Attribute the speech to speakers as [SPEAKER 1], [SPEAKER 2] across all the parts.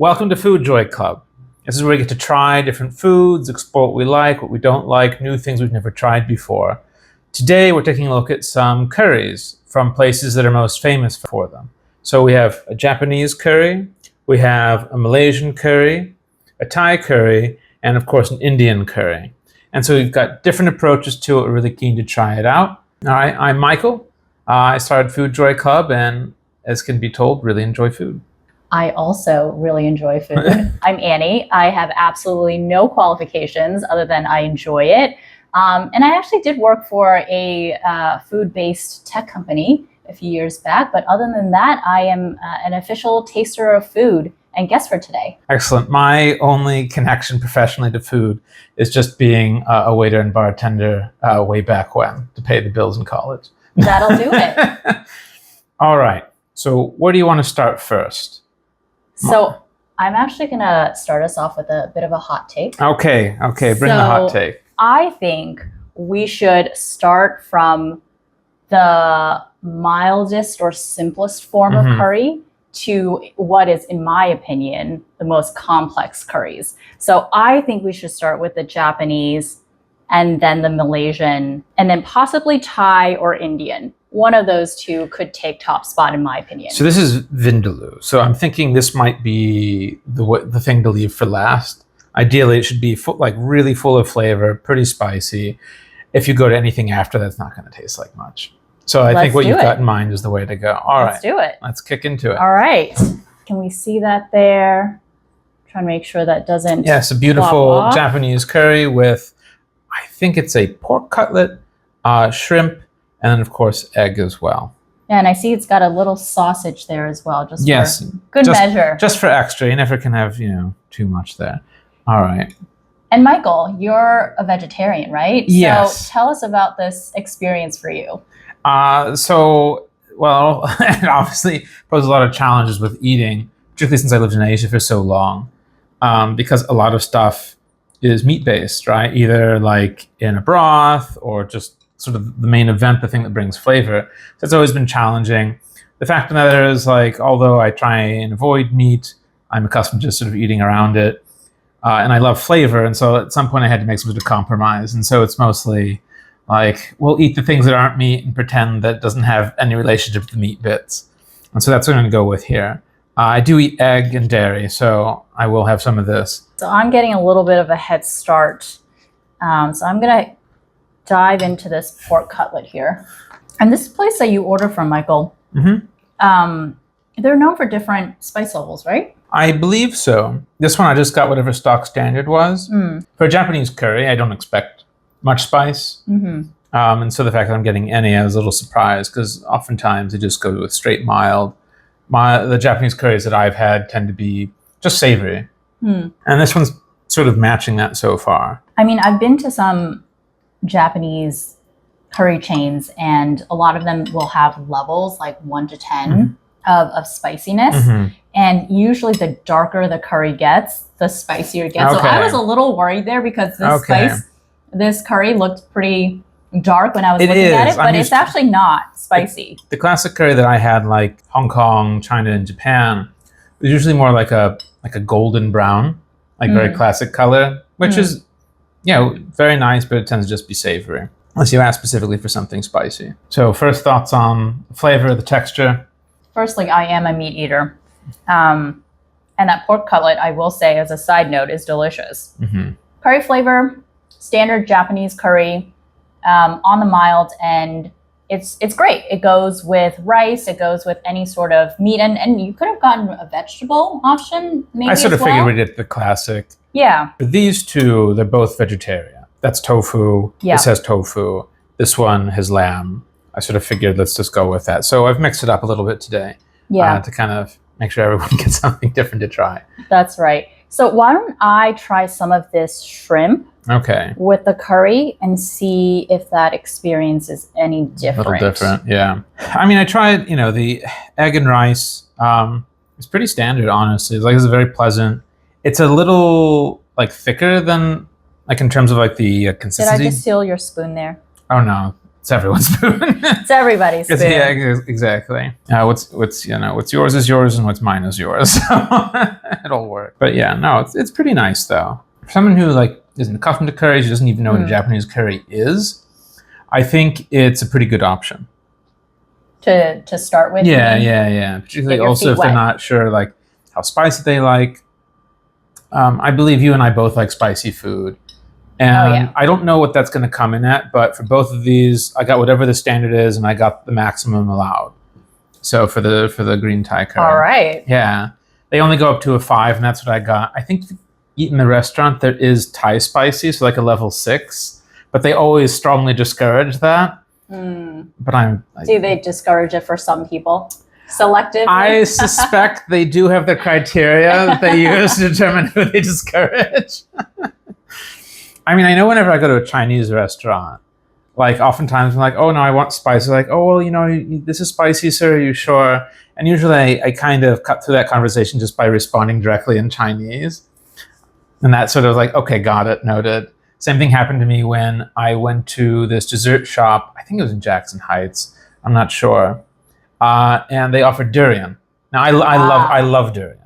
[SPEAKER 1] Welcome to Food Joy Club. This is where we get to try different foods, explore what we like, what we don't like, new things we've never tried before. Today we're taking a look at some curries from places that are most famous for them. So we have a Japanese curry, we have a Malaysian curry, a Thai curry, and of course an Indian curry. And so we've got different approaches to it. We're really keen to try it out. All right, I'm Michael. I started Food Joy Club and, as can be told, really enjoy food.
[SPEAKER 2] I also really enjoy food. I'm Annie. I have absolutely no qualifications other than I enjoy it. And I actually did work for a food-based tech company a few years back. But other than that, I am an official taster of food and guest for today.
[SPEAKER 1] Excellent. My only connection professionally to food is just being a waiter and bartender way back when to pay the bills in college.
[SPEAKER 2] That'll do it.
[SPEAKER 1] All right. So where do you want to start first?
[SPEAKER 2] So I'm actually going to start us off with a bit of a hot take.
[SPEAKER 1] Okay. Bring the hot take.
[SPEAKER 2] I think we should start from the mildest or simplest form of curry to what is, in my opinion, the most complex curries. So I think we should start with the Japanese and then the Malaysian and then possibly Thai or Indian. One of those two could take top spot in my opinion.
[SPEAKER 1] So this is Vindaloo. So I'm thinking this might be the thing to leave for last. Ideally, it should be really full of flavor, pretty spicy. If you go to anything after that, it's not going to taste like much. So I think what you've got in mind is the way to go. All right.
[SPEAKER 2] Let's do it.
[SPEAKER 1] Let's kick into it.
[SPEAKER 2] All right. Can we see that there? Trying to make sure that doesn't
[SPEAKER 1] Yes, a beautiful Japanese curry with, I think it's a pork cutlet, shrimp, and then of course egg as well.
[SPEAKER 2] Yeah, and I see it's got a little sausage there as well, just
[SPEAKER 1] yes,
[SPEAKER 2] for good measure.
[SPEAKER 1] Just for extra. You never can have, too much there. All right.
[SPEAKER 2] And Michael, you're a vegetarian, right?
[SPEAKER 1] Yes.
[SPEAKER 2] So tell us about this experience for you.
[SPEAKER 1] It obviously poses a lot of challenges with eating, particularly since I lived in Asia for so long, because a lot of stuff is meat-based, right? Either like in a broth or just sort of the main event, the thing that brings flavor. So it's always been challenging. The fact of the matter is, although I try and avoid meat, I'm accustomed to sort of eating around it. And I love flavor. And so at some point I had to make some sort of compromise. And so it's mostly we'll eat the things that aren't meat and pretend that it doesn't have any relationship to the meat bits. And so that's what I'm going to go with here. I do eat egg and dairy, so I will have some of this.
[SPEAKER 2] So I'm getting a little bit of a head start. So I'm going to dive into this pork cutlet here. And this place that you order from, Michael, they're known for different spice levels, right?
[SPEAKER 1] I believe so. This one I just got whatever stock standard was. For a Japanese curry, I don't expect much spice. And so the fact that I'm getting any, I was a little surprised because oftentimes they just go with straight mild. The Japanese curries that I've had tend to be just savory. And this one's sort of matching that so far.
[SPEAKER 2] I mean, I've been to some Japanese curry chains and a lot of them will have levels like 1 to 10 of spiciness. And usually the darker the curry gets, the spicier it gets. So I was a little worried there because this curry looked pretty dark when I was looking at it, but it's actually not spicy.
[SPEAKER 1] The classic curry that I had, like Hong Kong, China, and Japan, was usually more like a golden brown, very classic color, which is very nice, but it tends to just be savory, unless you ask specifically for something spicy. So first thoughts on the flavor, the texture?
[SPEAKER 2] Firstly, I am a meat eater. And that pork cutlet, I will say as a side note, is delicious. Curry flavor, standard Japanese curry, on the mild end. It's great. It goes with rice. It goes with any sort of meat. And you could have gotten a vegetable option maybe.
[SPEAKER 1] I sort of figured we did the classic.
[SPEAKER 2] Yeah.
[SPEAKER 1] For these two, they're both vegetarian. That's tofu. Yeah. This has tofu. This one has lamb. I sort of figured let's just go with that. So I've mixed it up a little bit today.
[SPEAKER 2] Yeah.
[SPEAKER 1] To kind of make sure everyone gets something different to try.
[SPEAKER 2] That's right. So why don't I try some of this shrimp with the curry and see if that experience is any different.
[SPEAKER 1] A little different, yeah. I mean, I tried, the egg and rice. It's pretty standard, honestly. It's very pleasant. It's a little thicker than in terms of the consistency.
[SPEAKER 2] Did I just steal your spoon there?
[SPEAKER 1] Oh no, it's everyone's spoon.
[SPEAKER 2] It's everybody's spoon.
[SPEAKER 1] Yeah, exactly. What's yours is yours, and what's mine is yours. So it'll work. But yeah, no, it's pretty nice though. For someone who like isn't accustomed to curries, who doesn't even know what a Japanese curry is, I think it's a pretty good option
[SPEAKER 2] to start with.
[SPEAKER 1] Yeah. Particularly also if they're not sure like how spicy they like. I believe you and I both like spicy food. And I don't know what that's going to come in at, but for both of these, I got whatever the standard is, and I got the maximum allowed. So for the green Thai curry.
[SPEAKER 2] All right.
[SPEAKER 1] Yeah. They only go up to a 5, and that's what I got. I think to eat in the restaurant, there is Thai spicy, so like a level 6, but they always strongly discourage that. But
[SPEAKER 2] do they discourage it for some people? Selectively?
[SPEAKER 1] I suspect they do have their criteria that they use to determine who they discourage. I mean, I know whenever I go to a Chinese restaurant, like oftentimes I'm like, oh no, I want spicy. Like, oh, well, this is spicy, sir, are you sure? And usually I kind of cut through that conversation just by responding directly in Chinese. And that sort of like, okay, got it, noted. Same thing happened to me when I went to this dessert shop. I think it was in Jackson Heights. I'm not sure. And they offered durian. Now I love durian.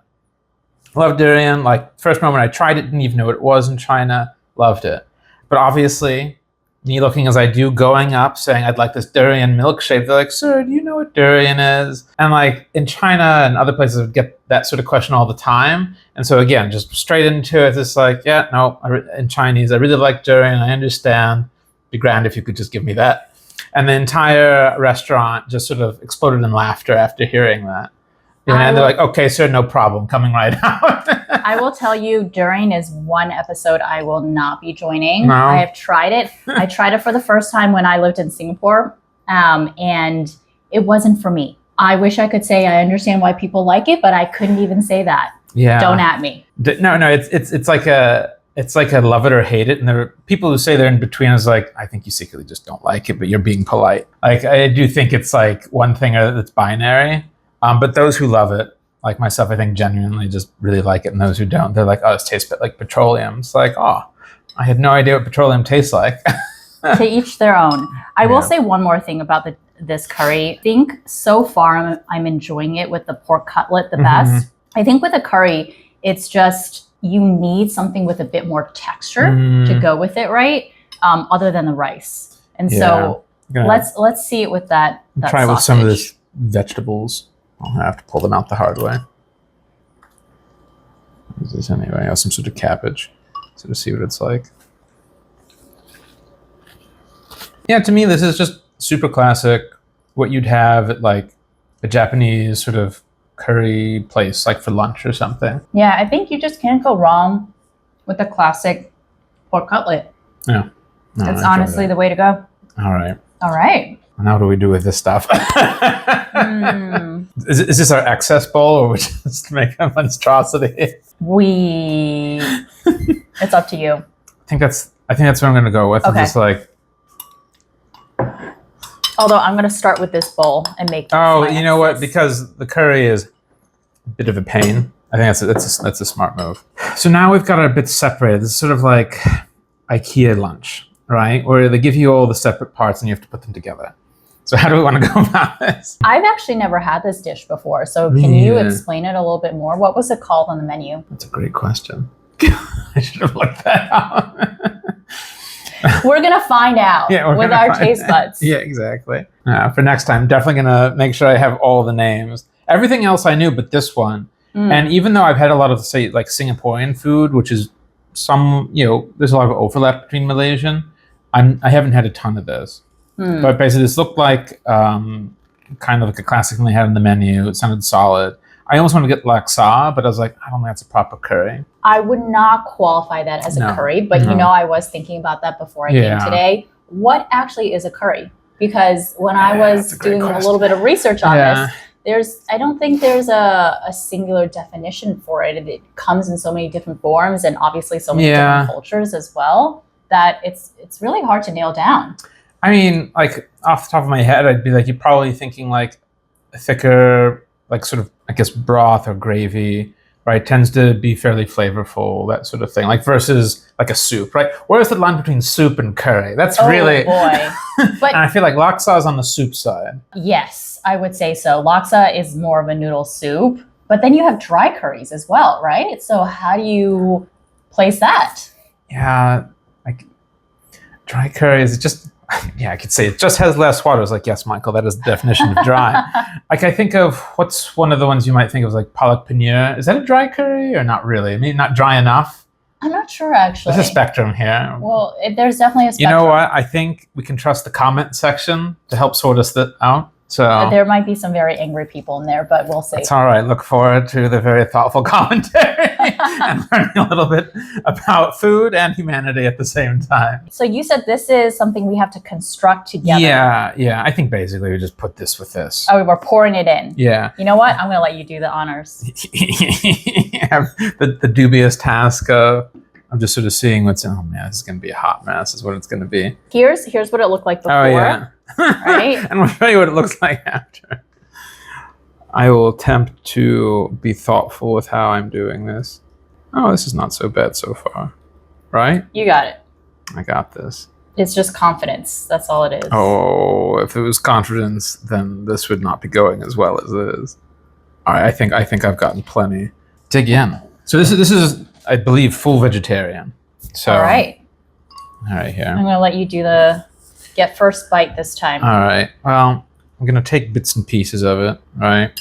[SPEAKER 1] I love durian. Like first moment I tried it, didn't even know what it was in China. Loved it. But obviously, me looking as I do, going up, saying I'd like this durian milkshake, they're like, sir, do you know what durian is? And like in China and other places, I would get that sort of question all the time. And so again, just straight into it, it's like, yeah, no, in Chinese, I really like durian, I understand. It'd be grand if you could just give me that. And the entire restaurant just sort of exploded in laughter after hearing that. And they're like, okay, sir, no problem, coming right out.
[SPEAKER 2] I will tell you, durian is one episode I will not be joining.
[SPEAKER 1] No.
[SPEAKER 2] I have tried it. I tried it for the first time when I lived in Singapore, and it wasn't for me. I wish I could say I understand why people like it, but I couldn't even say that.
[SPEAKER 1] Yeah.
[SPEAKER 2] Don't at me.
[SPEAKER 1] No, it's like a love it or hate it. And there are people who say they're in between is like, I think you secretly just don't like it, but you're being polite. Like, I do think it's like one thing that's binary. But those who love it, like myself, I think genuinely just really like it. And those who don't, they're like, oh, this tastes a bit like petroleum. It's like, oh, I had no idea what petroleum tastes like.
[SPEAKER 2] To each their own. I will say one more thing about this curry. I think so far I'm enjoying it with the pork cutlet the best. I think with a curry, it's just you need something with a bit more texture to go with it, right? Other than the rice. And so let's see it with that
[SPEAKER 1] try
[SPEAKER 2] sausage.
[SPEAKER 1] With some of this vegetables. I'll have to pull them out the hard way. What is this anyway? Oh, some sort of cabbage. So to see what it's like. Yeah, to me, this is just super classic. What you'd have at like a Japanese sort of curry place, like for lunch or something.
[SPEAKER 2] Yeah, I think you just can't go wrong with a classic pork cutlet.
[SPEAKER 1] Yeah. No,
[SPEAKER 2] it's honestly the way to go.
[SPEAKER 1] All right.
[SPEAKER 2] All right.
[SPEAKER 1] Now what do we do with this stuff? Is this our excess bowl, or we just make a monstrosity?
[SPEAKER 2] It's up to you.
[SPEAKER 1] I think that's what I'm going to go with.
[SPEAKER 2] Okay.
[SPEAKER 1] Just like.
[SPEAKER 2] Although I'm going to start with this bowl and make.
[SPEAKER 1] Oh, you know what? Because the curry is a bit of a pain. I think that's a smart move. So now we've got our bits separated. This is sort of like IKEA lunch, right? Where they give you all the separate parts and you have to put them together. So how do we want to go about this?
[SPEAKER 2] I've actually never had this dish before. So can you explain it a little bit more? What was it called on the menu?
[SPEAKER 1] That's a great question. I should have looked that up.
[SPEAKER 2] We're going to find out with our taste buds.
[SPEAKER 1] Yeah, exactly. For next time, definitely going to make sure I have all the names. Everything else I knew, but this one. And even though I've had a lot of, say, like Singaporean food, which is there's a lot of overlap between Malaysian, I haven't had a ton of this. But basically, this looked like kind of like a classic thing they had on the menu. It sounded solid. I almost want to get laksa, but I was like, I don't think that's a proper curry.
[SPEAKER 2] I would not qualify that as a curry, but I was thinking about that before I came today. What actually is a curry? Because when I was doing a little bit of research on this, I don't think there's a singular definition for it. It comes in so many different forms and obviously so many different cultures as well that it's really hard to nail down.
[SPEAKER 1] I mean, like off the top of my head, I'd be like, you're probably thinking like a thicker, like sort of, I guess, broth or gravy right, tends to be fairly flavorful, that sort of thing, like versus like a soup, right? Where's the line between soup and curry? That's really
[SPEAKER 2] boy. But
[SPEAKER 1] and I feel like laksa is on the soup side.
[SPEAKER 2] yes, I would say so. Laksa is more of a noodle soup, but then you have dry curries as well, right? So how do you place that?
[SPEAKER 1] Yeah, like dry curries, it just I could say it just has less water. It's like, yes, Michael, that is the definition of dry. Like I think of what's one of the ones you might think of like palak paneer. Is that a dry curry or not really? I mean, not dry enough.
[SPEAKER 2] I'm not sure actually.
[SPEAKER 1] There's a spectrum here.
[SPEAKER 2] Well, there's definitely a spectrum.
[SPEAKER 1] You know what? I think we can trust the comment section to help sort us out. So
[SPEAKER 2] there might be some very angry people in there, but we'll see.
[SPEAKER 1] It's all right. Look forward to the very thoughtful commentary and learning a little bit about food and humanity at the same time.
[SPEAKER 2] So you said this is something we have to construct together.
[SPEAKER 1] Yeah. I think basically we just put this with this.
[SPEAKER 2] Oh, we're pouring it in.
[SPEAKER 1] Yeah.
[SPEAKER 2] You know what? I'm going to let you do the honors.
[SPEAKER 1] Have the dubious task of I'm just sort of seeing what's, oh man, this is going to be a hot mess is what it's going to be.
[SPEAKER 2] Here's what it looked like before.
[SPEAKER 1] Oh, yeah.
[SPEAKER 2] Right?
[SPEAKER 1] And we'll show you what it looks like after. I will attempt to be thoughtful with how I'm doing this. Oh, this is not so bad so far. Right?
[SPEAKER 2] You got it.
[SPEAKER 1] I got this.
[SPEAKER 2] It's just confidence. That's all it is.
[SPEAKER 1] Oh, if it was confidence, then this would not be going as well as it is. All right, I think I've gotten plenty. Dig in. So this is I believe full vegetarian. So
[SPEAKER 2] all right.
[SPEAKER 1] Here.
[SPEAKER 2] I'm going to let you do the get first bite this time.
[SPEAKER 1] All right. Well, I'm going to take bits and pieces of it, right?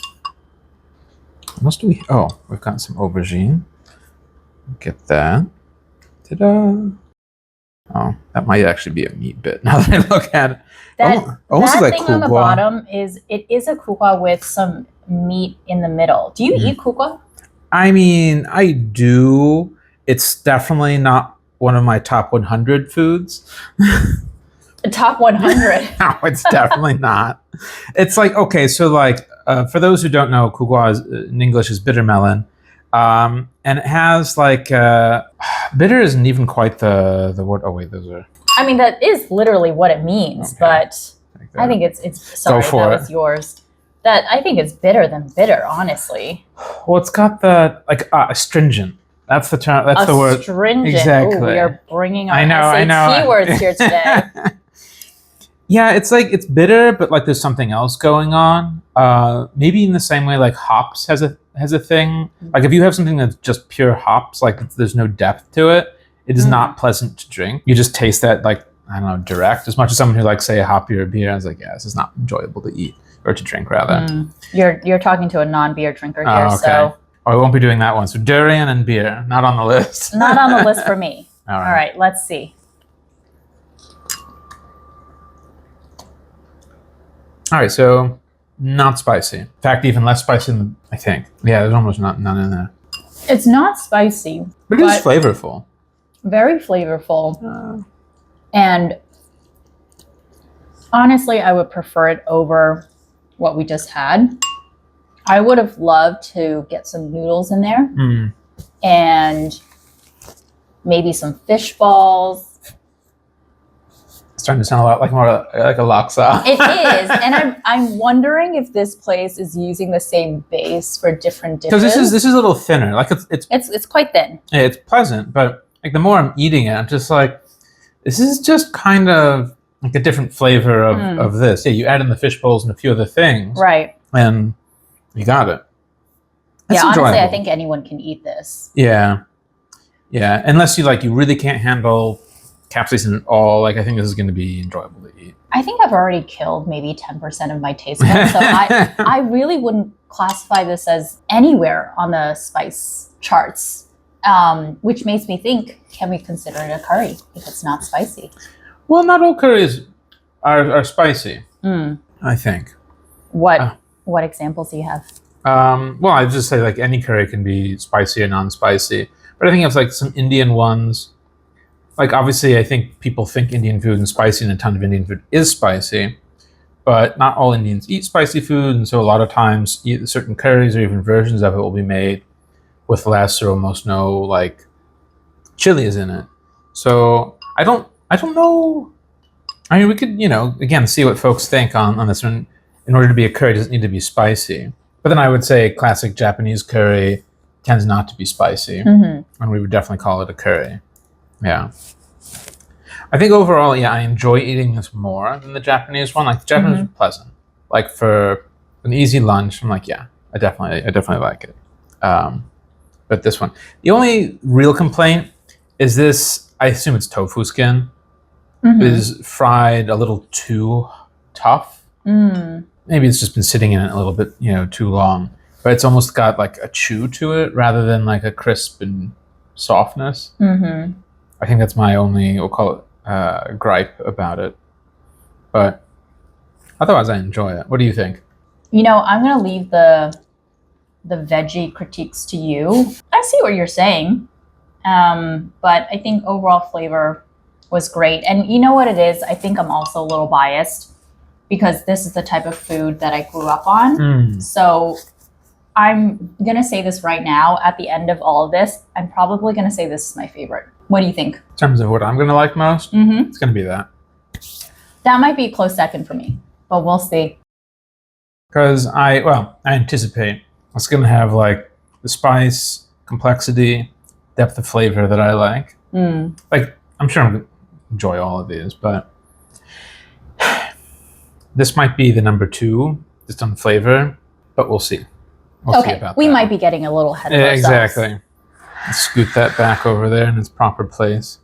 [SPEAKER 1] What else do we... Oh, we've got some aubergine. Get that. Ta-da. Oh, that might actually be a meat bit now that I look at it.
[SPEAKER 2] That
[SPEAKER 1] almost like
[SPEAKER 2] thing on the
[SPEAKER 1] kukwa.
[SPEAKER 2] bottom is a kukwa with some meat in the middle. Do you eat kukwa?
[SPEAKER 1] I mean, I do. It's definitely not one of my top 100 foods.
[SPEAKER 2] The top 100.
[SPEAKER 1] No, it's definitely not. It's like, okay, so like, for those who don't know, kukwa in English is bitter melon. And it has like, bitter isn't even quite the word. Oh wait, those are.
[SPEAKER 2] I mean, that is literally what it means, but I think it's sorry, that was yours. That I think it's bitter than bitter, honestly.
[SPEAKER 1] Well, it's got the like astringent. That's the term. That's the word.
[SPEAKER 2] Astringent.
[SPEAKER 1] Exactly.
[SPEAKER 2] Ooh, we are bringing our
[SPEAKER 1] I know.
[SPEAKER 2] keywords here today.
[SPEAKER 1] Yeah, it's like it's bitter, but like there's something else going on. Maybe in the same way like hops has a thing. Like if you have something that's just pure hops, like there's no depth to it, it is not pleasant to drink. You just taste that like I don't know, direct. As much as someone who like say a hoppier beer, I was like, yeah, this is not enjoyable to eat or to drink rather.
[SPEAKER 2] You're talking to a non-beer drinker here,
[SPEAKER 1] okay.
[SPEAKER 2] so
[SPEAKER 1] I won't be doing that one. So durian and beer, not on the list.
[SPEAKER 2] not on the list for me.
[SPEAKER 1] All
[SPEAKER 2] All right, let's see.
[SPEAKER 1] All right, so not spicy. In fact, even less spicy than I think. Yeah, there's almost none in there.
[SPEAKER 2] It's not spicy,
[SPEAKER 1] But it is flavorful.
[SPEAKER 2] very flavorful. And honestly, I would prefer it over what we just had. I would have loved to get some noodles in there and maybe some fish balls.
[SPEAKER 1] It's starting to sound a lot like more like a laksa.
[SPEAKER 2] It is, and I'm wondering if this place is using the same base for different dishes.
[SPEAKER 1] Because this is a little thinner. Like
[SPEAKER 2] it's quite thin.
[SPEAKER 1] Yeah, it's pleasant, but like the more I'm eating it, I'm just like, this is just kind of like a different flavor of this. Yeah, you add in the fish bowls and a few other things,
[SPEAKER 2] Right.
[SPEAKER 1] and you got it. That's
[SPEAKER 2] honestly,
[SPEAKER 1] enjoyable.
[SPEAKER 2] I think anyone can eat this.
[SPEAKER 1] Yeah, unless you really can't handle capsaicin at all. Like I think this is going to be enjoyable to eat.
[SPEAKER 2] I think I've already killed maybe 10% of my taste buds, so I really wouldn't classify this as anywhere on the spice charts, which makes me think, can we consider it a curry if it's not spicy?
[SPEAKER 1] Well, not all curries are spicy, I think.
[SPEAKER 2] What examples do you have?
[SPEAKER 1] Well, I'd just say like any curry can be spicy or non-spicy, but I think it's like some Indian ones. Like obviously, I think people think Indian food is spicy, and a ton of Indian food is spicy, but not all Indians eat spicy food, and so a lot of times certain curries or even versions of it will be made with less or almost no like chilies in it. So I don't know. I mean, we could again see what folks think on this one. In order to be a curry, it doesn't need to be spicy. But then I would say classic Japanese curry tends not to be spicy.
[SPEAKER 2] Mm-hmm.
[SPEAKER 1] And we would definitely call it a curry. Yeah. I think overall, yeah, I enjoy eating this more than the Japanese one. Like the Japanese was pleasant. Like for an easy lunch, I'm like, yeah, I definitely like it. But this one, the only real complaint is this. I assume it's tofu skin. Is fried a little too tough. Maybe it's just been sitting in it a little bit, too long. But it's almost got like a chew to it rather than like a crisp and softness. I think that's my only, we'll call it, gripe about it. But otherwise, I enjoy it. What do you think?
[SPEAKER 2] I'm going to leave the veggie critiques to you. I see what you're saying. But I think overall flavor was great. And you know what it is? I think I'm also a little biased because this is the type of food that I grew up on. So I'm going to say this right now. At the end of all of this, I'm probably going to say this is my favorite. What do you think?
[SPEAKER 1] In terms of what I'm going to like most, it's going to be that.
[SPEAKER 2] That might be a close second for me, but we'll see.
[SPEAKER 1] Because I anticipate it's going to have like the spice, complexity, depth of flavor that I like. Like, I'm sure I'm going to enjoy all of these, but this might be the number 2 just on flavor, but we'll see. We'll see about
[SPEAKER 2] we
[SPEAKER 1] that.
[SPEAKER 2] might be getting a little ahead of ourselves.
[SPEAKER 1] Exactly. Let's scoot that back over there in its proper place.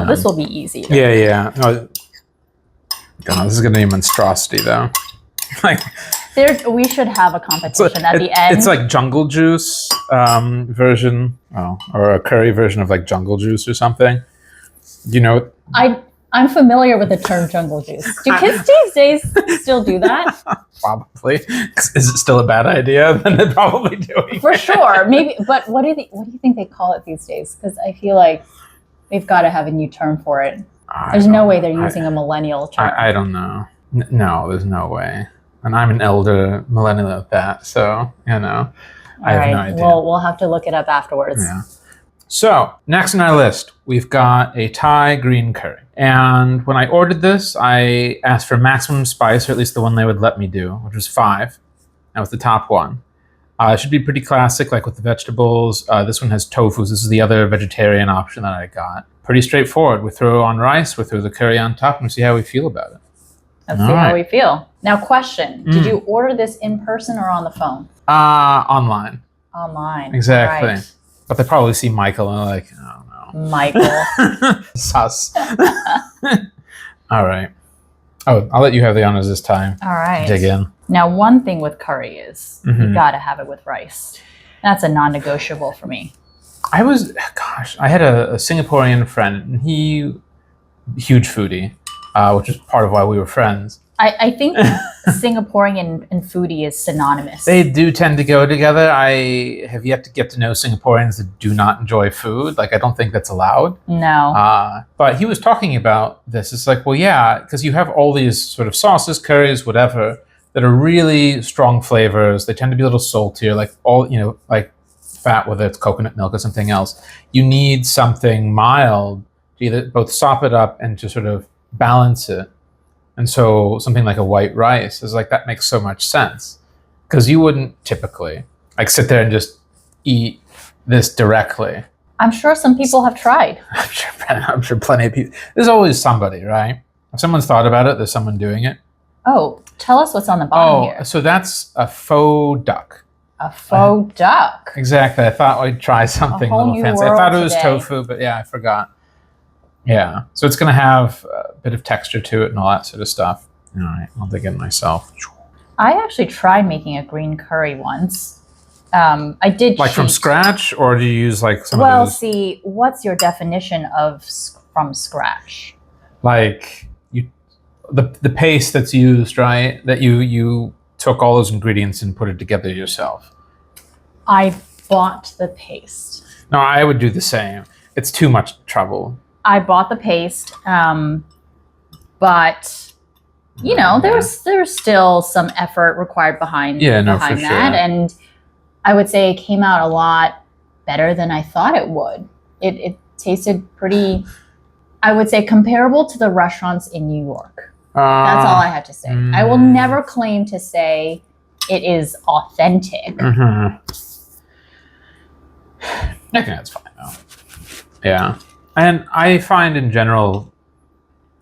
[SPEAKER 2] This will be easy.
[SPEAKER 1] Yeah. Oh, God, this is going to be a monstrosity, though. Like,
[SPEAKER 2] we should have a competition at the end.
[SPEAKER 1] It's like jungle juice version, or a curry version of like jungle juice or something. You know?
[SPEAKER 2] I'm familiar with the term jungle juice. Do kids these days still do that?
[SPEAKER 1] Probably. Is it still a bad idea? Then they're probably doing
[SPEAKER 2] For sure. Maybe. But what do you think they call it these days? Because I feel like they've got to have a new term for it. There's no way they're using a millennial term.
[SPEAKER 1] I don't know. No, there's no way. And I'm an elder millennial at that, so I have no idea.
[SPEAKER 2] Well, we'll have to look it up afterwards.
[SPEAKER 1] Yeah. So, next on our list, we've got a Thai green curry. And when I ordered this, I asked for maximum spice, or at least the one they would let me do, which was 5. That was the top one. It should be pretty classic, like with the vegetables. This one has tofu. This is the other vegetarian option that I got. Pretty straightforward. We throw on rice, we throw the curry on top, and we see how we feel about it.
[SPEAKER 2] Let's see how we feel. Now, question. Did you order this in person or on the phone?
[SPEAKER 1] Online.
[SPEAKER 2] Online.
[SPEAKER 1] Exactly.
[SPEAKER 2] Right.
[SPEAKER 1] But they probably see Michael and they're like, oh no.
[SPEAKER 2] Michael.
[SPEAKER 1] Sus. All right. Oh, I'll let you have the honors this time.
[SPEAKER 2] All right.
[SPEAKER 1] Dig in.
[SPEAKER 2] Now, one thing with curry is you got to have it with rice. That's a non-negotiable for me.
[SPEAKER 1] I had a Singaporean friend, and huge foodie, which is part of why we were friends.
[SPEAKER 2] I think Singaporean and foodie is synonymous.
[SPEAKER 1] They do tend to go together. I have yet to get to know Singaporeans that do not enjoy food. Like, I don't think that's allowed.
[SPEAKER 2] No.
[SPEAKER 1] But he was talking about this. It's like, well, yeah, because you have all these sort of sauces, curries, whatever, that are really strong flavors. They tend to be a little saltier, like like fat, whether it's coconut milk or something else. You need something mild to either both sop it up and to sort of balance it. And so something like a white rice is like, that makes so much sense. Because you wouldn't typically like sit there and just eat this directly.
[SPEAKER 2] I'm sure some people have tried.
[SPEAKER 1] I'm sure plenty of people. There's always somebody, right? If someone's thought about it, there's someone doing it.
[SPEAKER 2] Oh, tell us what's on the bottom here.
[SPEAKER 1] So that's a faux duck.
[SPEAKER 2] A faux duck.
[SPEAKER 1] Exactly. I thought I'd try something a little fancy. I thought it was tofu, but yeah, I forgot. Yeah. So it's going to have a bit of texture to it and all that sort of stuff. All right. I'll dig in myself.
[SPEAKER 2] I actually tried making a green curry once. I did
[SPEAKER 1] like from scratch, or do you use like some of those?
[SPEAKER 2] Well, see, what's your definition of from scratch?
[SPEAKER 1] Like the paste that's used, right? That you took all those ingredients and put it together yourself.
[SPEAKER 2] I bought the paste.
[SPEAKER 1] No, I would do the same. It's too much trouble.
[SPEAKER 2] I bought the paste, but there's still some effort required behind that,
[SPEAKER 1] sure.
[SPEAKER 2] And I would say it came out a lot better than I thought it would. It tasted pretty, I would say, comparable to the restaurants in New York. That's all I have to say. I will never claim to say it is authentic.
[SPEAKER 1] I think that's fine though. Yeah. And I find in general,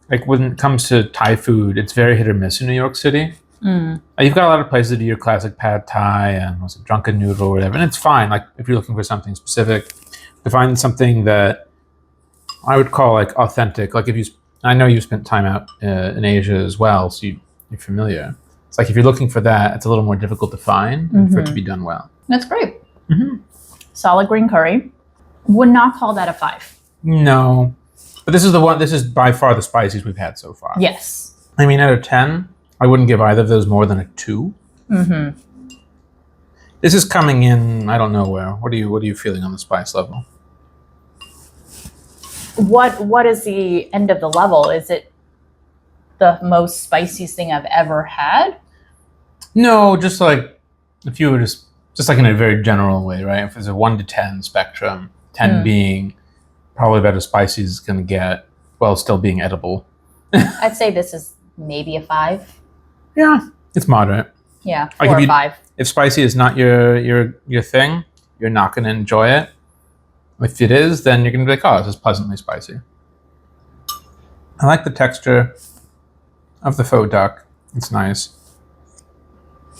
[SPEAKER 1] like when it comes to Thai food, it's very hit or miss in New York City. You've got a lot of places to do your classic pad Thai and what's it, drunken noodle or whatever, and it's fine. Like if you're looking for something specific, to find something that I would call like authentic. Like I know you spent time out in Asia as well, so you're familiar. It's like if you're looking for that, it's a little more difficult to find and for it to be done well.
[SPEAKER 2] That's great. Solid green curry. Would not call that a 5.
[SPEAKER 1] No, but this is the one. This is by far the spiciest we've had so far.
[SPEAKER 2] Yes.
[SPEAKER 1] I mean, out of 10, I wouldn't give either of those more than a 2. This is coming in. I don't know where. What are you feeling on the spice level?
[SPEAKER 2] What is the end of the level? Is it the most spiciest thing I've ever had?
[SPEAKER 1] No, just like if you were just like in a very general way, right? If there's a 1 to 10 spectrum, 10 being probably about as spicy as it's going to get, while still being edible.
[SPEAKER 2] I'd say this is maybe a 5.
[SPEAKER 1] Yeah, it's moderate.
[SPEAKER 2] Yeah, 4
[SPEAKER 1] Like
[SPEAKER 2] or 5.
[SPEAKER 1] If spicy is not your thing, you're not going to enjoy it. If it is, then you're going to be like, oh, this is pleasantly spicy. I like the texture of the faux duck. It's nice.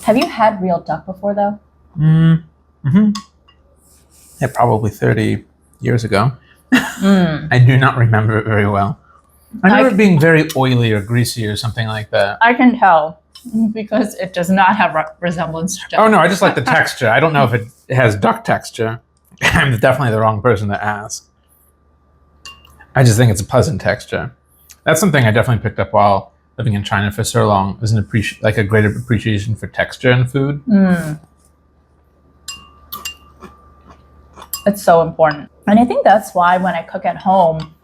[SPEAKER 2] Have you had real duck before, though?
[SPEAKER 1] Yeah, probably 30 years ago. I do not remember it very well. I remember it being very oily or greasy or something like that.
[SPEAKER 2] I can tell because it does not have resemblance to duck.
[SPEAKER 1] Oh, no, I just like the texture. I don't know if it has duck texture. I'm definitely the wrong person to ask. I just think it's a pleasant texture. That's something I definitely picked up while living in China for so long. Is like a greater appreciation for texture in food.
[SPEAKER 2] It's so important. And I think that's why when I cook at home,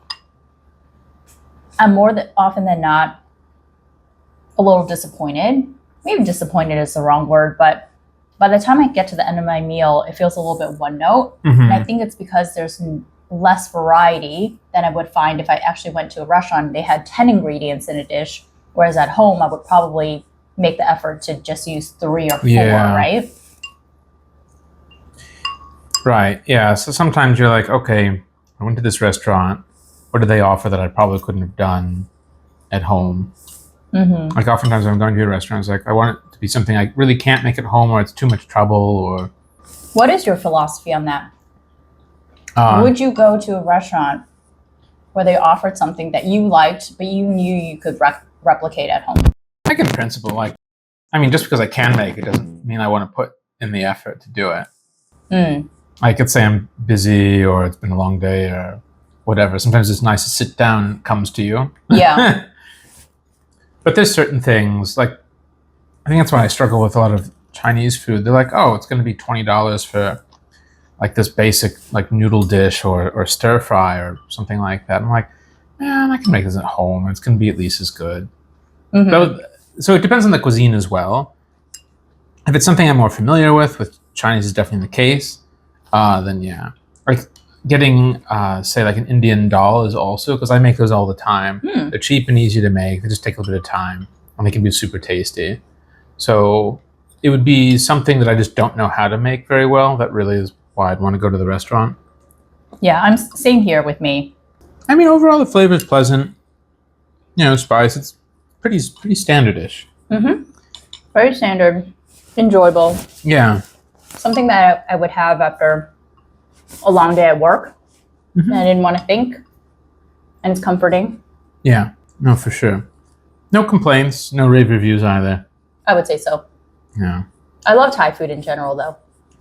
[SPEAKER 2] I'm more often than not a little disappointed. Maybe disappointed is the wrong word, but by the time I get to the end of my meal, it feels a little bit one note. And I think it's because there's less variety than I would find if I actually went to a restaurant and they had 10 ingredients in a dish, whereas at home I would probably make the effort to just use 3 or 4, right?
[SPEAKER 1] Right, yeah. So sometimes you're like, okay, I went to this restaurant. What did they offer that I probably couldn't have done at home? Like oftentimes when I'm going to a restaurant, it's like, I want it to be something I really can't make at home, or it's too much trouble, or...
[SPEAKER 2] What is your philosophy on that? Would you go to a restaurant where they offered something that you liked, but you knew you could replicate at home?
[SPEAKER 1] I in principle, like, I mean, just because I can make it doesn't mean I want to put in the effort to do it. I could say I'm busy, or it's been a long day, or whatever. Sometimes it's nice to sit down and it comes to you.
[SPEAKER 2] Yeah.
[SPEAKER 1] But there's certain things, like, I think that's why I struggle with a lot of Chinese food. They're like, oh, it's going to be $20 for like this basic like noodle dish or stir fry or something like that. I'm like, man, I can make this at home. It's going to be at least as good. So it depends on the cuisine as well. If it's something I'm more familiar with, which Chinese is definitely the case, then yeah. Like getting, say, like an Indian dal is also, because I make those all the time. They're cheap and easy to make. They just take a little bit of time, and they can be super tasty. So it would be something that I just don't know how to make very well. That really is why I'd want to go to the restaurant.
[SPEAKER 2] Yeah, I'm same here with me.
[SPEAKER 1] I mean, overall, the flavor is pleasant. You know, spice, it's pretty standardish.
[SPEAKER 2] Very standard, enjoyable.
[SPEAKER 1] Yeah.
[SPEAKER 2] Something that I would have after a long day at work. And I didn't want to think. And it's comforting.
[SPEAKER 1] Yeah, no, for sure. No complaints, no rave reviews either.
[SPEAKER 2] I would say so.
[SPEAKER 1] Yeah.
[SPEAKER 2] I love Thai food in general, though.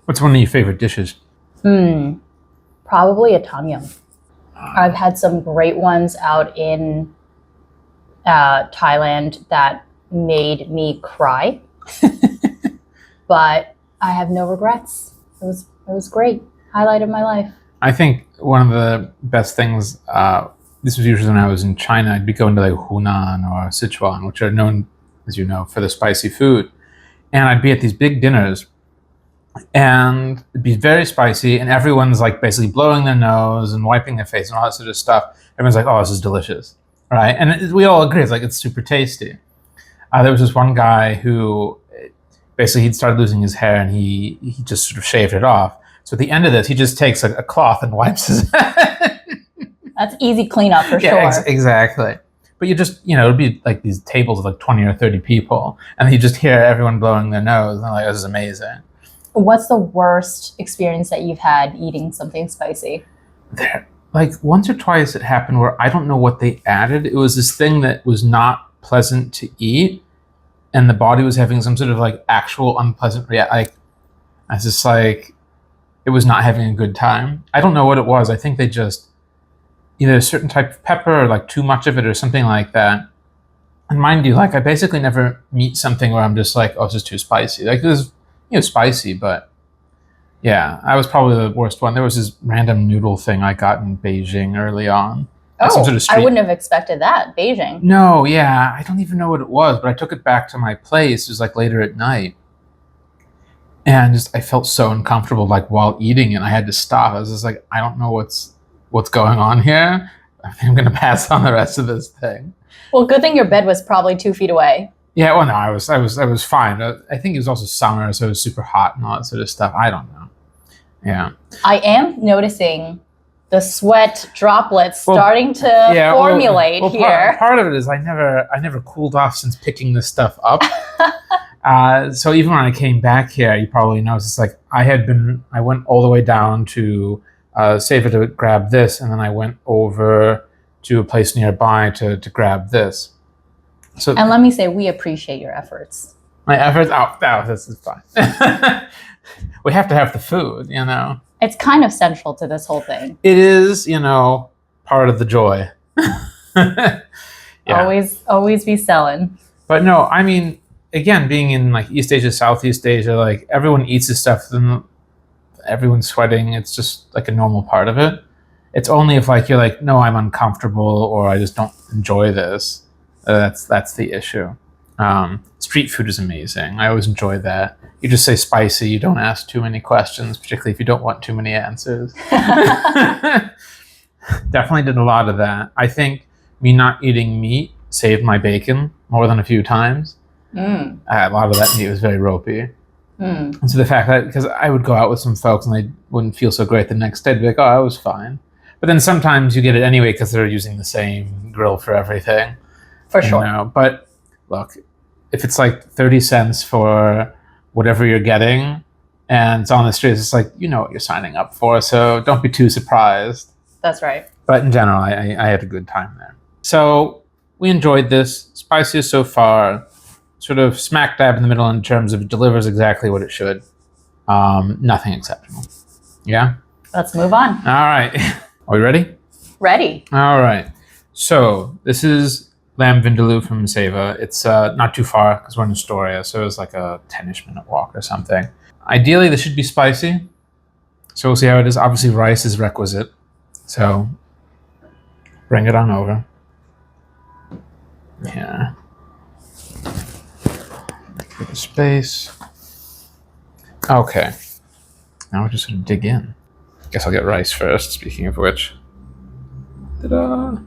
[SPEAKER 1] What's one of your favorite dishes?
[SPEAKER 2] Probably a tom yum. I've had some great ones out in Thailand that made me cry. But I have no regrets. It was great. Highlight of my life.
[SPEAKER 1] I think one of the best things, this was usually when I was in China, I'd be going to like Hunan or Sichuan, which are known, as you know, for the spicy food. And I'd be at these big dinners and it'd be very spicy and everyone's like basically blowing their nose and wiping their face and all that sort of stuff. Everyone's like, oh, this is delicious, right? And we all agree, it's like, it's super tasty. There was this one guy who basically he'd started losing his hair and he just sort of shaved it off. So at the end of this, he just takes a cloth and wipes his head.
[SPEAKER 2] That's easy cleanup for
[SPEAKER 1] Yeah,
[SPEAKER 2] sure.
[SPEAKER 1] Exactly. But you just, it'd be like these tables of like 20 or 30 people, and you just hear everyone blowing their nose, and like, this is amazing.
[SPEAKER 2] What's the worst experience that you've had eating something spicy?
[SPEAKER 1] Like once or twice it happened where I don't know what they added. It was this thing that was not pleasant to eat, and the body was having some sort of like actual unpleasant reaction. Like, I was just like, it was not having a good time. I don't know what it was. I think they just either a certain type of pepper or like too much of it or something like that. And mind you, like I basically never meet something where I'm just like, oh, it's just too spicy. Like this, spicy, but yeah, I was probably the worst one. There was this random noodle thing I got in Beijing early on.
[SPEAKER 2] Oh, I wouldn't have expected that. Beijing.
[SPEAKER 1] No, yeah, I don't even know what it was, but I took it back to my place. It was like later at night. And just I felt so uncomfortable like while eating it. I had to stop. I was just like, I don't know what's going on here. I think I'm gonna pass on the rest of this thing.
[SPEAKER 2] Well, good thing your bed was probably 2 feet away.
[SPEAKER 1] Yeah, well, no, I was fine. I think it was also summer, so it was super hot and all that sort of stuff. I don't know. Yeah.
[SPEAKER 2] I am noticing the sweat droplets starting to formulate here.
[SPEAKER 1] Part of it is I never cooled off since picking this stuff up. So even when I came back here, you probably noticed it's like I went all the way down to Save to grab this, and then I went over to a place nearby to grab this. So,
[SPEAKER 2] and let me say, we appreciate your efforts.
[SPEAKER 1] My efforts? Oh, this is fine. We have to have the food,
[SPEAKER 2] It's kind of central to this whole thing.
[SPEAKER 1] It is, part of the joy. Yeah.
[SPEAKER 2] Always be selling.
[SPEAKER 1] But no, I mean, again, being in like East Asia, Southeast Asia, like everyone eats this stuff, and everyone's sweating. It's just like a normal part of it. It's only if like you're like, no, I'm uncomfortable or I just don't enjoy this. That's the issue. Street food is amazing. I always enjoy that. You just say spicy. You don't ask too many questions, particularly if you don't want too many answers. Definitely did a lot of that. I think me not eating meat saved my bacon more than a few times. A lot of that meat was very ropey. And so the fact that, because I would go out with some folks and they wouldn't feel so great the next day, they'd be like, oh, I was fine. But then sometimes you get it anyway because they're using the same grill for everything.
[SPEAKER 2] For sure.
[SPEAKER 1] But look, if it's like 30 cents for whatever you're getting and it's on the streets, it's like, you know what you're signing up for. So don't be too surprised.
[SPEAKER 2] That's right.
[SPEAKER 1] But in general, I had a good time there. So we enjoyed this. Spiciest so far. Sort of smack dab in the middle in terms of it delivers exactly what it should. Nothing exceptional. Yeah?
[SPEAKER 2] Let's move on.
[SPEAKER 1] All right. Are we ready?
[SPEAKER 2] Ready.
[SPEAKER 1] All right. So this is lamb vindaloo from Seva. It's not too far because we're in Astoria, so it's like a 10-ish minute walk or something. Ideally, this should be spicy. So we'll see how it is. Obviously, rice is requisite. So bring it on over. Yeah. Give it space. Okay. Now we're just going to dig in. Guess I'll get rice first, speaking of which. Ta-da!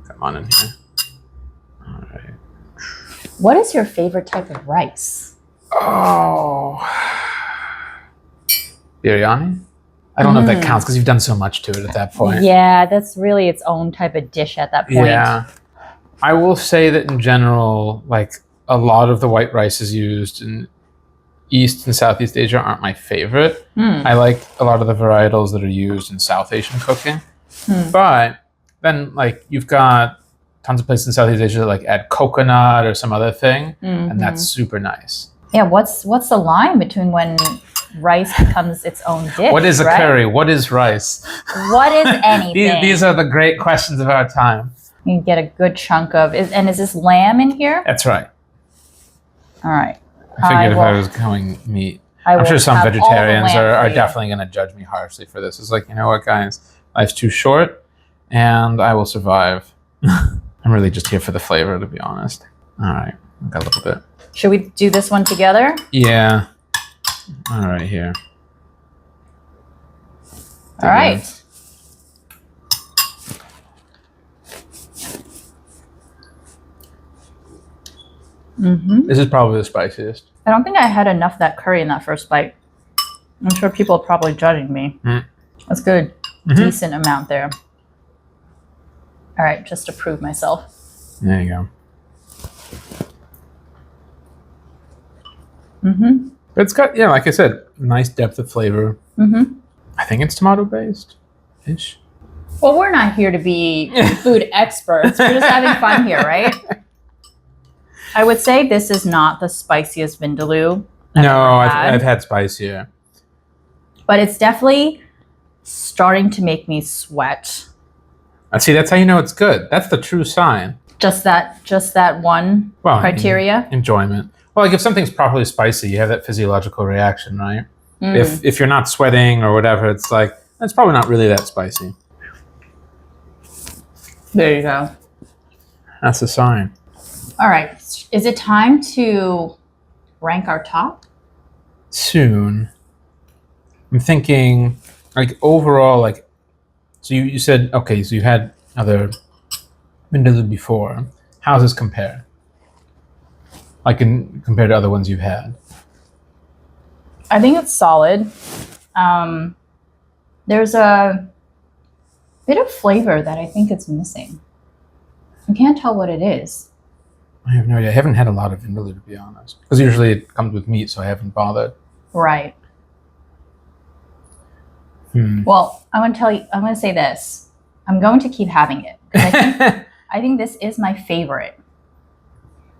[SPEAKER 1] Come on in here. All right.
[SPEAKER 2] What is your favorite type of rice?
[SPEAKER 1] Oh. Biryani? I don't know if that counts because you've done so much to it at that point.
[SPEAKER 2] Yeah, that's really its own type of dish at that point.
[SPEAKER 1] Yeah. I will say that in general, like a lot of the white rices used in East and Southeast Asia aren't my favorite. I like a lot of the varietals that are used in South Asian cooking. But then like you've got tons of places in Southeast Asia that like add coconut or some other thing, and that's super nice.
[SPEAKER 2] Yeah, what's the line between when rice becomes its own dish?
[SPEAKER 1] What is a curry? What is rice?
[SPEAKER 2] What is anything?
[SPEAKER 1] These are the great questions of our time.
[SPEAKER 2] You get a good chunk of is this lamb in here?
[SPEAKER 1] That's right.
[SPEAKER 2] All right.
[SPEAKER 1] I figured if I was going meat, I'm sure some vegetarians are definitely going to judge me harshly for this. It's like, you know what, guys? Life's too short, and I will survive. I'm really just here for the flavor, to be honest. All right. I've got a little bit.
[SPEAKER 2] Should we do this one together?
[SPEAKER 1] Yeah. All right, here.
[SPEAKER 2] All right.
[SPEAKER 1] This is probably the spiciest.
[SPEAKER 2] I don't think I had enough of that curry in that first bite. I'm sure people are probably judging me. That's good. Decent amount there. All right, just to prove myself.
[SPEAKER 1] There you go. But it's got, like I said, nice depth of flavor. I think it's tomato-based-ish.
[SPEAKER 2] Well, we're not here to be food experts. We're just having fun here, right? I would say this is not the spiciest Vindaloo.
[SPEAKER 1] I've had spicier.
[SPEAKER 2] But it's definitely starting to make me sweat.
[SPEAKER 1] See, that's how you know it's good. That's the true sign.
[SPEAKER 2] Just that one criteria?
[SPEAKER 1] Enjoyment. Well, like if something's properly spicy, you have that physiological reaction, right? If you're not sweating or whatever, it's like, it's probably not really that spicy.
[SPEAKER 2] There you go.
[SPEAKER 1] That's a sign.
[SPEAKER 2] All right. Is it time to rank our top?
[SPEAKER 1] Soon. I'm thinking, like, overall, like, so you said, okay, so you had other Vindaloo before. How does this compare? Like, compared to other ones you've had?
[SPEAKER 2] I think it's solid. There's a bit of flavor that I think it's missing. I can't tell what it is.
[SPEAKER 1] I have no idea. I haven't had a lot of Vindaloo, to be honest. Because usually it comes with meat, so I haven't bothered.
[SPEAKER 2] Right. Well, I'm going to say this. I'm going to keep having it. I think this is my favorite.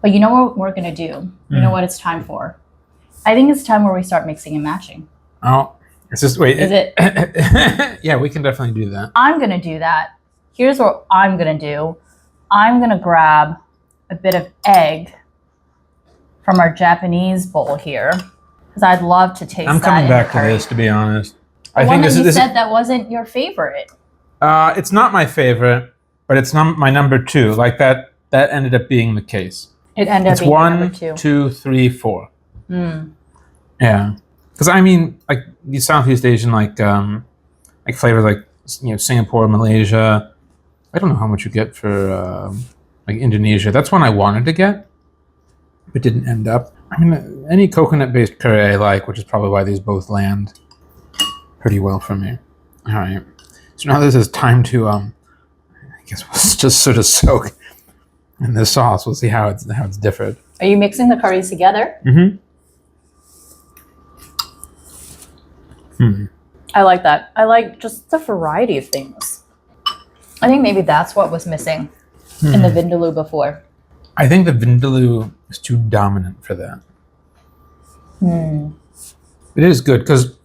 [SPEAKER 2] But you know what we're going to do? You know what it's time for? I think it's time where we start mixing and matching.
[SPEAKER 1] Oh, it's just, wait.
[SPEAKER 2] Is it?
[SPEAKER 1] Yeah, we can definitely do that.
[SPEAKER 2] I'm going to do that. Here's what I'm going to do. I'm going to grab a bit of egg from our Japanese bowl here. Because I'd love to taste that.
[SPEAKER 1] I'm coming back to this, to be honest.
[SPEAKER 2] I think this is. Said that wasn't your favorite.
[SPEAKER 1] It's not my favorite, but it's my number 2. Like that ended up being the case.
[SPEAKER 2] It ended up being number 2.
[SPEAKER 1] 1, 2, 3, 4. Yeah, because I mean, like these Southeast Asian like flavors, like Singapore, Malaysia. I don't know how much you get for like Indonesia. That's one I wanted to get, but didn't end up. I mean, any coconut-based curry I like, which is probably why these both land pretty well for me. All right, so now this is time to I guess we'll just sort of soak in the sauce. We'll see how it's different.
[SPEAKER 2] Are you mixing the curries together? I like that. I like just the variety of things. I think maybe that's what was missing in the Vindaloo before.
[SPEAKER 1] I think the Vindaloo is too dominant for that. It is good because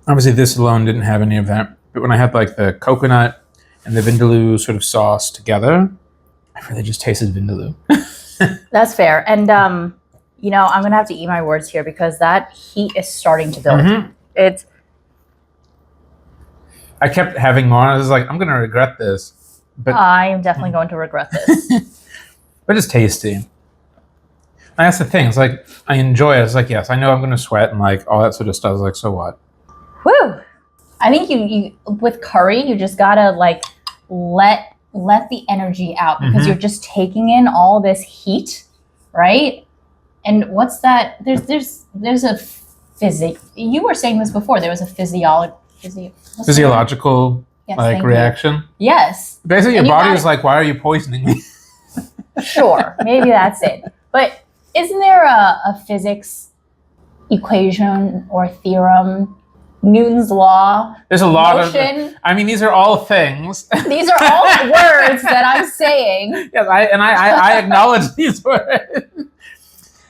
[SPEAKER 1] obviously this alone didn't have any of that. But when I had like the coconut and the Vindaloo sort of sauce together, I really just tasted Vindaloo.
[SPEAKER 2] That's fair. And I'm going to have to eat my words here because that heat is starting to build.
[SPEAKER 1] I kept having more. I was like, I'm going to regret this. But
[SPEAKER 2] I am definitely going to regret this.
[SPEAKER 1] But it's tasty. And that's the thing. It's like, I enjoy it. It's like, yes, I know I'm going to sweat and like all that sort of stuff. I was like, so what?
[SPEAKER 2] Whew. I think you with curry, you just got to like let the energy out because you're just taking in all this heat, right? And what's that? There's a you were saying this before. There was a physiological reaction. Yes.
[SPEAKER 1] Basically, your body is like, why are you poisoning me?
[SPEAKER 2] Sure, maybe that's it. But isn't there a physics equation or theorem? Newton's law.
[SPEAKER 1] There's a lot motion. I mean, these are all things.
[SPEAKER 2] These are all words that I'm saying.
[SPEAKER 1] Yes, I acknowledge these words.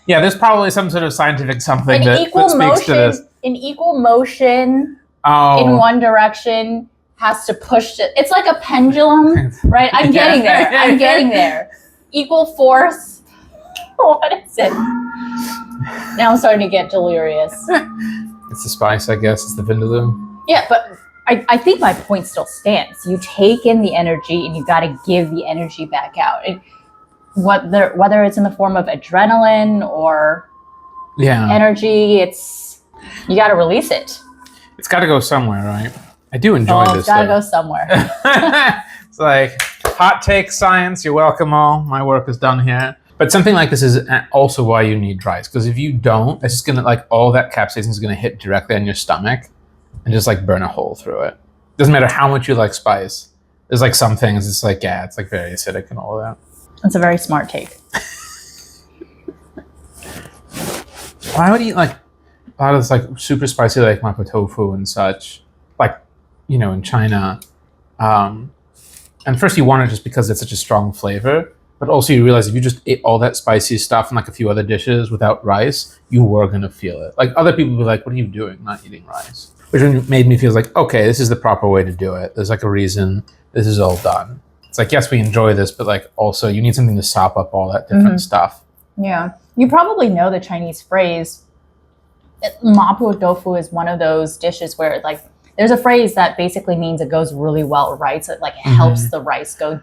[SPEAKER 1] Yeah, there's probably some sort of scientific something that speaks to this.
[SPEAKER 2] An equal motion in one direction has to push it. It's like a pendulum, right? I'm getting there. I'm getting there. Equal force. What is it? Now I'm starting to get delirious.
[SPEAKER 1] It's the spice, I guess. It's the Vindaloo.
[SPEAKER 2] Yeah, but I think my point still stands. You take in the energy and you got to give the energy back out. Whether it's in the form of adrenaline or energy, you got to release it.
[SPEAKER 1] It's got to go somewhere, right? I do enjoy this.
[SPEAKER 2] It's got to go somewhere.
[SPEAKER 1] It's like hot take science. You're welcome all. My work is done here. But something like this is also why you need rice, because if you don't, it's just gonna like all that capsaicin is gonna hit directly on your stomach and just like burn a hole through it. Doesn't matter how much you like spice. There's like some things it's like it's like very acidic and all of that.
[SPEAKER 2] That's a very smart take.
[SPEAKER 1] Why would you eat like a lot of this like super spicy like mapo tofu and such, like in China? And first you want it just because it's such a strong flavor, but also you realize if you just ate all that spicy stuff and like a few other dishes without rice, you were gonna feel it. Like other people would be like, "What are you doing? Not eating rice?" Which made me feel like, okay, this is the proper way to do it. There's like a reason this is all done. It's like, yes, we enjoy this, but like also you need something to sop up all that different stuff.
[SPEAKER 2] Yeah, you probably know the Chinese phrase. Mapo tofu is one of those dishes where like there's a phrase that basically means it goes really well, right? So it like helps the rice go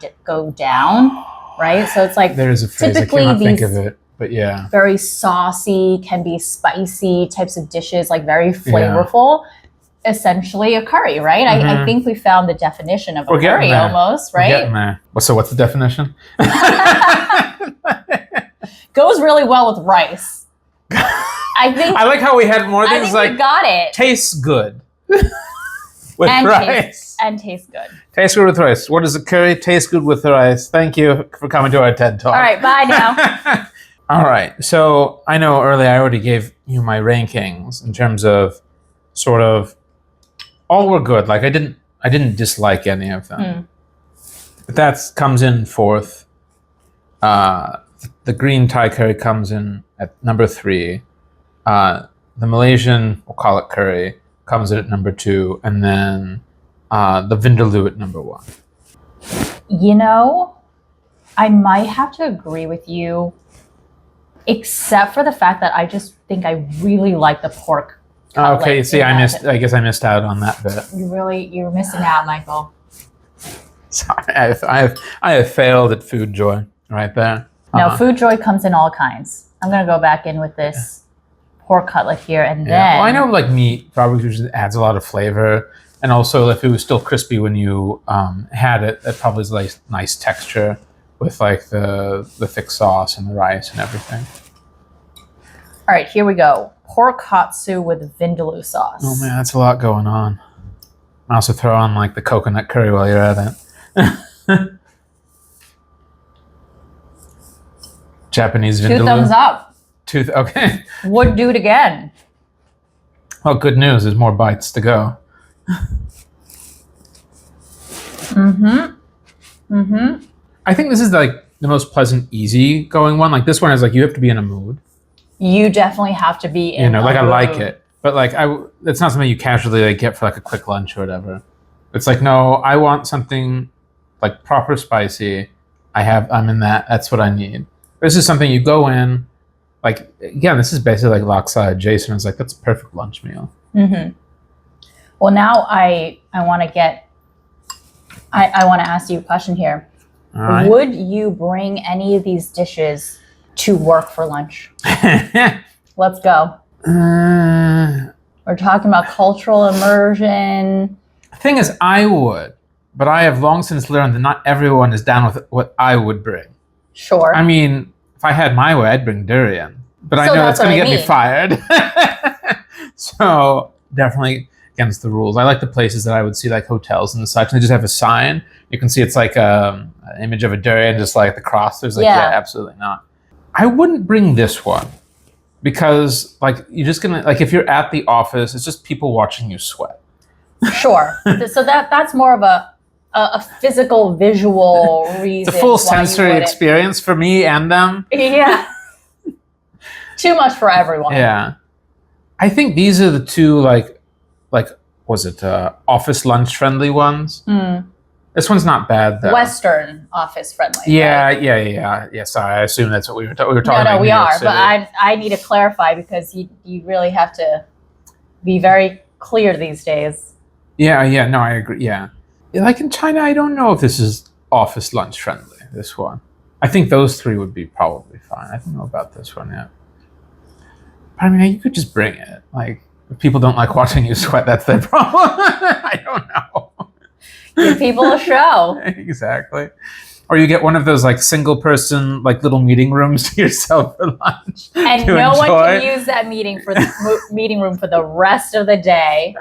[SPEAKER 2] down, right? So it's like
[SPEAKER 1] there's a phrase,
[SPEAKER 2] typically
[SPEAKER 1] I cannot think of it, but yeah,
[SPEAKER 2] very saucy, can be spicy types of dishes, like very flavorful. Yeah. Essentially a curry, right? I think we found the definition of a curry almost, right?
[SPEAKER 1] We're getting there. So what's the definition?
[SPEAKER 2] Goes really well with rice. I think
[SPEAKER 1] I like how we had more things like
[SPEAKER 2] we got it.
[SPEAKER 1] Tastes good with rice.
[SPEAKER 2] Tastes good.
[SPEAKER 1] Tastes good with rice. What is a curry? Tastes good with rice. Thank you for coming to our TED Talk.
[SPEAKER 2] All right, bye now.
[SPEAKER 1] All right. So I know earlier I already gave you my rankings in terms of sort of all were good. Like I didn't dislike any of them. But that comes in fourth. The green Thai curry comes in at number 3. The Malaysian, we'll call it curry, comes in at number 2, and then the Vindaloo at number 1.
[SPEAKER 2] I might have to agree with you, except for the fact that I just think I really like the pork.
[SPEAKER 1] Okay, see, I guess I missed out on that bit.
[SPEAKER 2] You're missing out, Michael.
[SPEAKER 1] Sorry, I have failed at Food Joy right there.
[SPEAKER 2] No, Food Joy comes in all kinds. I'm gonna go back in with this pork cutlet here, and then.
[SPEAKER 1] Well, I know like meat barbecue usually adds a lot of flavor, and also if it was still crispy when you had it, that probably is like nice texture with like the thick sauce and the rice and everything.
[SPEAKER 2] All right, here we go. Pork katsu with vindaloo sauce.
[SPEAKER 1] Oh man, that's a lot going on. I also throw on like the coconut curry while you're at it. Japanese vindaloo.
[SPEAKER 2] 2 thumbs up.
[SPEAKER 1] Okay.
[SPEAKER 2] Would do it again.
[SPEAKER 1] Well, good news. There's more bites to go. I think this is like the most pleasant, easy going one. Like this one is like you have to be in a mood.
[SPEAKER 2] You definitely have to be in.
[SPEAKER 1] Like I like it, but like it's not something you casually like get for like a quick lunch or whatever. It's like no, I want something like proper spicy. I'm in that. That's what I need. This is something you go in. Like again, this is basically like laksa adjacent. It's like that's a perfect lunch meal.
[SPEAKER 2] Well, now I want to get. I want to ask you a question here.
[SPEAKER 1] All right.
[SPEAKER 2] Would you bring any of these dishes to work for lunch? Let's go. We're talking about cultural immersion.
[SPEAKER 1] The thing is, I would, but I have long since learned that not everyone is down with what I would bring.
[SPEAKER 2] Sure.
[SPEAKER 1] I mean, if I had my way, I'd bring durian, but I know that's going to get me fired. So definitely against the rules. I like the places that I would see like hotels and such, and they just have a sign. You can see it's like an image of a durian, just like the cross. There's like, yeah, absolutely not. I wouldn't bring this one because like you're just gonna like if you're at the office, it's just people watching you sweat.
[SPEAKER 2] Sure. So that's more of a physical, visual reason.
[SPEAKER 1] The full sensory experience for me and them.
[SPEAKER 2] Yeah. Too much for everyone.
[SPEAKER 1] Yeah. I think these are the two like was it office lunch friendly ones? This one's not bad though.
[SPEAKER 2] Western office friendly.
[SPEAKER 1] Yeah,
[SPEAKER 2] right?
[SPEAKER 1] yeah. Sorry, I assume that's what we were talking about.
[SPEAKER 2] No, we are, but I need to clarify because you really have to be very clear these days.
[SPEAKER 1] Yeah, no, I agree. Yeah, like in China, I don't know if this is office lunch friendly. This one, I think those 3 would be probably fine. I don't know about this one yet. But I mean, you could just bring it. Like, if people don't like watching you sweat, that's their problem. I don't know.
[SPEAKER 2] Give people a show.
[SPEAKER 1] Exactly. Or you get one of those like single person like little meeting rooms to yourself for lunch.
[SPEAKER 2] And no one can use that meeting room for the rest of the day.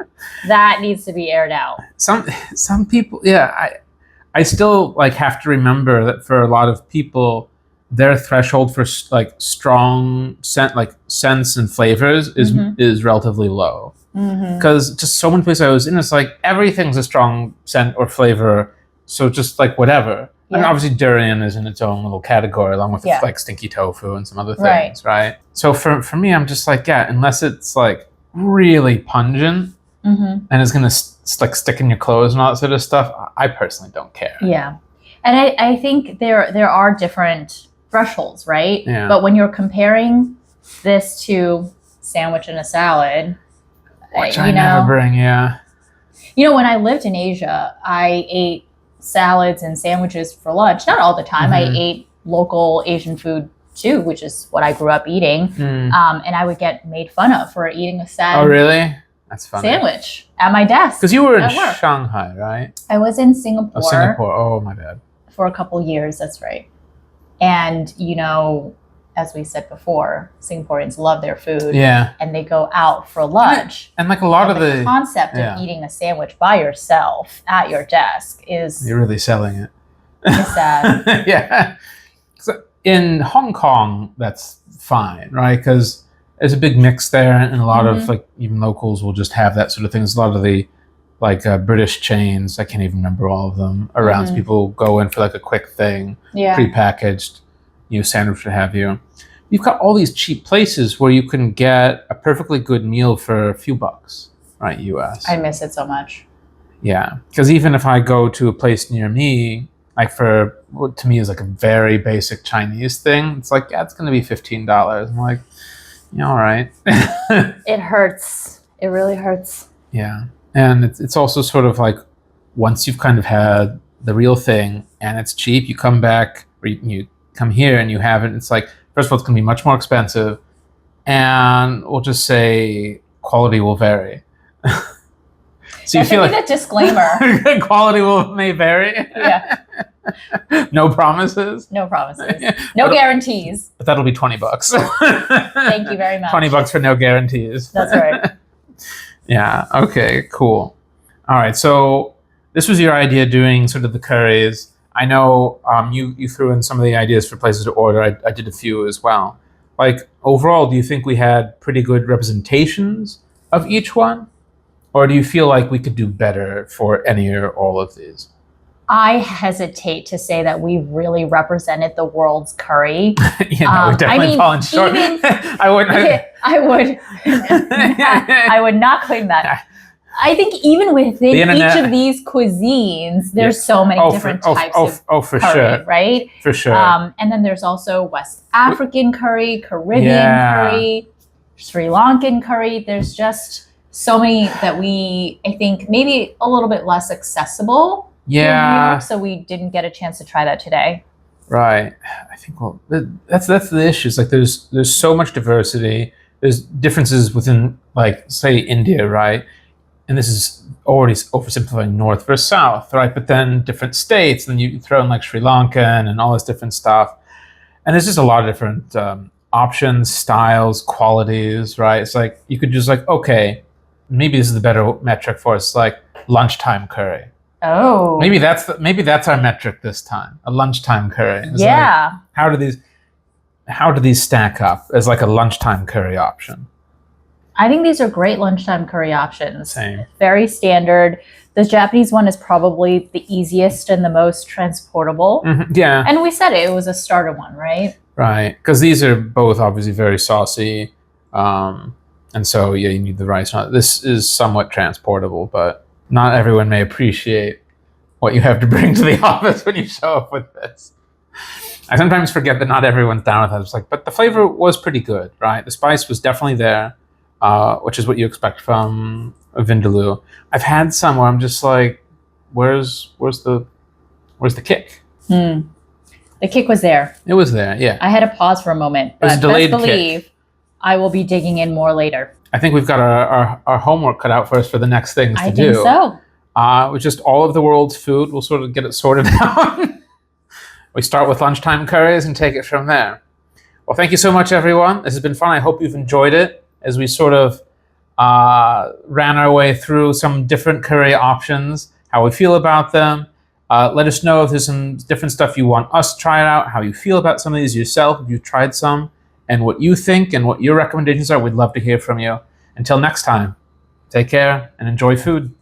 [SPEAKER 2] That needs to be aired out.
[SPEAKER 1] Some people, yeah, I still like have to remember that for a lot of people, their threshold for like strong scents and flavors is relatively low. Because just so many places I was in, it's like everything's a strong scent or flavor, so just like whatever. Yeah. And obviously durian is in its own little category, along with like stinky tofu and some other things, right? So for me, I'm just like, yeah, unless it's like really pungent and it's gonna like stick in your clothes and all that sort of stuff, I personally don't care.
[SPEAKER 2] Yeah, and I think there are different thresholds, right?
[SPEAKER 1] Yeah.
[SPEAKER 2] But when you're comparing this to sandwich and a salad,
[SPEAKER 1] which I never bring, yeah.
[SPEAKER 2] You know, when I lived in Asia, I ate salads and sandwiches for lunch. Not all the time. I ate local Asian food too, which is what I grew up eating. And I would get made fun of for eating a sad
[SPEAKER 1] Oh, really? That's funny.
[SPEAKER 2] Sandwich at my desk.
[SPEAKER 1] Because you were in Shanghai, right?
[SPEAKER 2] I was in Singapore.
[SPEAKER 1] Oh, Singapore. Oh, my bad.
[SPEAKER 2] For a couple years, that's right. And, you know, as we said before, Singaporeans love their food.
[SPEAKER 1] Yeah.
[SPEAKER 2] And they go out for lunch.
[SPEAKER 1] And like a lot of the
[SPEAKER 2] concept of eating a sandwich by yourself at your desk is...
[SPEAKER 1] You're really selling it.
[SPEAKER 2] It's sad.
[SPEAKER 1] Yeah. So in Hong Kong, that's fine, right? Because there's a big mix there, and a lot of like even locals will just have that sort of thing. There's a lot of the like British chains, I can't even remember all of them, around. So people go in for like a quick thing, prepackaged, sandwich, what have you. You've got all these cheap places where you can get a perfectly good meal for a few bucks, right? US.
[SPEAKER 2] I miss it so much.
[SPEAKER 1] Yeah, because even if I go to a place near me, like for what to me is like a very basic Chinese thing, it's like, yeah, it's going to be $15. I'm like, yeah, all right.
[SPEAKER 2] It hurts. It really hurts.
[SPEAKER 1] Yeah, and it's also sort of like once you've kind of had the real thing and it's cheap, you come back or you come here and you have it. It's like, first of all, it's going to be much more expensive, and we'll just say quality will vary. So you feel like
[SPEAKER 2] that disclaimer.
[SPEAKER 1] Quality may vary.
[SPEAKER 2] Yeah.
[SPEAKER 1] No promises.
[SPEAKER 2] No promises. No guarantees.
[SPEAKER 1] But that'll be $20.
[SPEAKER 2] Thank you very much.
[SPEAKER 1] $20 for no guarantees.
[SPEAKER 2] That's right.
[SPEAKER 1] Yeah. Okay. Cool. All right. So this was your idea, doing sort of the curries. I know you threw in some of the ideas for places to order. I did a few as well. Like overall, do you think we had pretty good representations of each one? Or do you feel like we could do better for any or all of these?
[SPEAKER 2] I hesitate to say that we really represented the world's curry.
[SPEAKER 1] We definitely fallen short. I
[SPEAKER 2] would not claim that. I think even within each of these cuisines, there's so many different types of
[SPEAKER 1] for
[SPEAKER 2] curry,
[SPEAKER 1] sure.
[SPEAKER 2] right?
[SPEAKER 1] For sure.
[SPEAKER 2] And then there's also West African curry, Caribbean curry, Sri Lankan curry. There's just so many that I think maybe a little bit less accessible in New York, so we didn't get a chance to try that today.
[SPEAKER 1] Right. I think that's the issue. It's like there's so much diversity. There's differences within, like, say, India, right? And this is already oversimplifying north versus south, right? But then different states, and you throw in like Sri Lankan and all this different stuff. And there's just a lot of different options, styles, qualities, right? It's like you could just like, okay, maybe this is the better metric for us, like lunchtime curry.
[SPEAKER 2] Oh.
[SPEAKER 1] Maybe that's our metric this time, a lunchtime curry. It's
[SPEAKER 2] like,
[SPEAKER 1] how do these stack up as like a lunchtime curry option?
[SPEAKER 2] I think these are great lunchtime curry options.
[SPEAKER 1] Same.
[SPEAKER 2] Very standard. The Japanese one is probably the easiest and the most transportable.
[SPEAKER 1] Yeah.
[SPEAKER 2] And we said it was a starter one, right?
[SPEAKER 1] Right. Because these are both obviously very saucy. And so, you need the rice. This is somewhat transportable, but not everyone may appreciate what you have to bring to the office when you show up with this. I sometimes forget that not everyone's down with that. It's like, but the flavor was pretty good, right? The spice was definitely there. Which is what you expect from a Vindaloo. I've had some where I'm just like, where's the kick?
[SPEAKER 2] The kick was there.
[SPEAKER 1] It was there, yeah.
[SPEAKER 2] I had to pause for a moment, but best believe I will be digging in more later.
[SPEAKER 1] I think we've got our homework cut out for us for the next things to do.
[SPEAKER 2] I think so.
[SPEAKER 1] With just all of the world's food, we'll sort of get it sorted out. We start with lunchtime curries and take it from there. Well, thank you so much, everyone. This has been fun. I hope you've enjoyed it as we sort of ran our way through some different curry options, how we feel about them. Let us know if there's some different stuff you want us to try out, how you feel about some of these yourself, if you've tried some, and what you think and what your recommendations are. We'd love to hear from you. Until next time, take care and enjoy food.